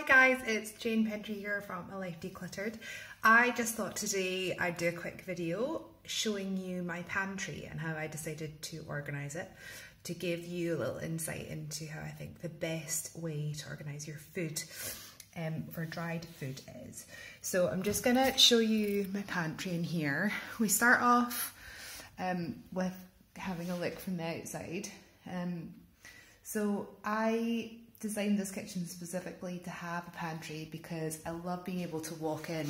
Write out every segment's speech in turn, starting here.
guys, it's Jane Pantry here from A Life Decluttered. I just thought today I'd do a quick video showing you my pantry and how I decided to organise it, to give you a little insight into how I think the best way to organise your food for dried food is. So I'm just going to show you my pantry in here. We start off with having a look from the outside. So I designed this kitchen specifically to have a pantry because I love being able to walk in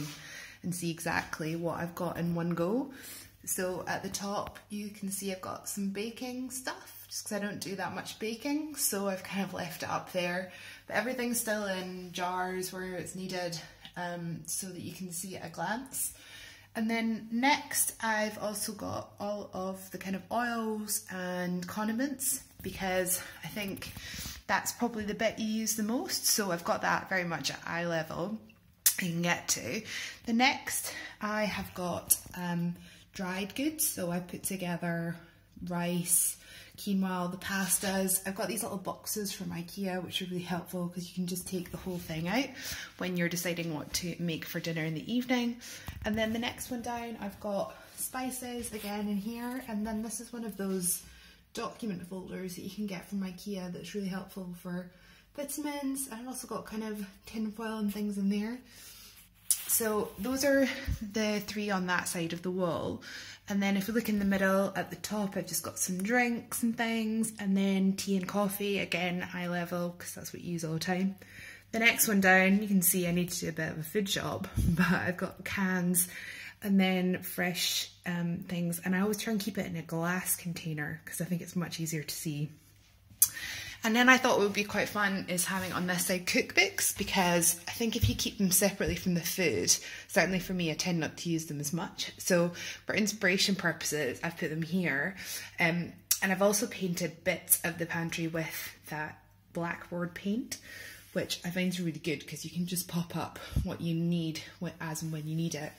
and see exactly what I've got in one go. So at the top you can see I've got some baking stuff, just because I don't do that much baking, so I've kind of left it up there, but everything's still in jars where it's needed, so that you can see at a glance. And then next I've also got all of the kind of oils and condiments, because I think that's probably the bit you use the most, so I've got that very much at eye level you can get to. The next I have got dried goods, so I put together rice, quinoa, the pastas. I've got these little boxes from IKEA which are really helpful because you can just take the whole thing out when you're deciding what to make for dinner in the evening. And then the next one down I've got spices again in here, and then this is one of those document folders that you can get from IKEA that's really helpful for vitamins. I've also got kind of tin foil and things in there. So those are the three on that side of the wall. And then if we look in the middle at the top, I've just got some drinks and things, and then tea and coffee, again eye level because that's what you use all the time. The next one down, you can see I need to do a bit of a food shop, but I've got cans and then fresh things, and I always try and keep it in a glass container because I think it's much easier to see. And then I thought what would be quite fun is having on this side cookbooks, because I think if you keep them separately from the food, certainly for me, I tend not to use them as much. So for inspiration purposes, I've put them here. And I've also painted bits of the pantry with that blackboard paint, which I find is really good because you can just pop up what you need as and when you need it.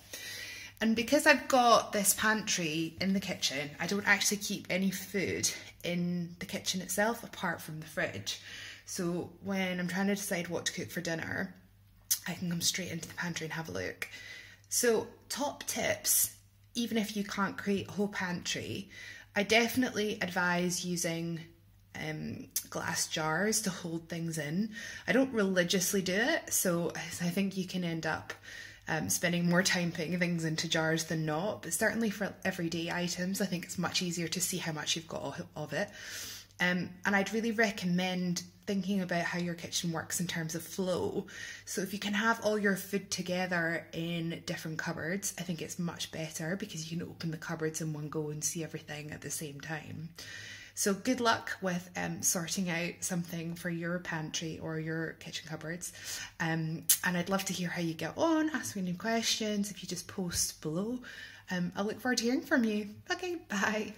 And because I've got this pantry in the kitchen, I don't actually keep any food in the kitchen itself apart from the fridge. So when I'm trying to decide what to cook for dinner, I can come straight into the pantry and have a look. So top tips, even if you can't create a whole pantry, I definitely advise using glass jars to hold things in. I don't religiously do it, so I think you can end up spending more time putting things into jars than not, but certainly for everyday items I think it's much easier to see how much you've got of it. And I'd really recommend thinking about how your kitchen works in terms of flow. So if you can have all your food together in different cupboards, I think it's much better because you can open the cupboards in one go and see everything at the same time. So good luck with sorting out something for your pantry or your kitchen cupboards. And I'd love to hear how you get on, ask me any questions if you just post below. I look forward to hearing from you. Okay, bye.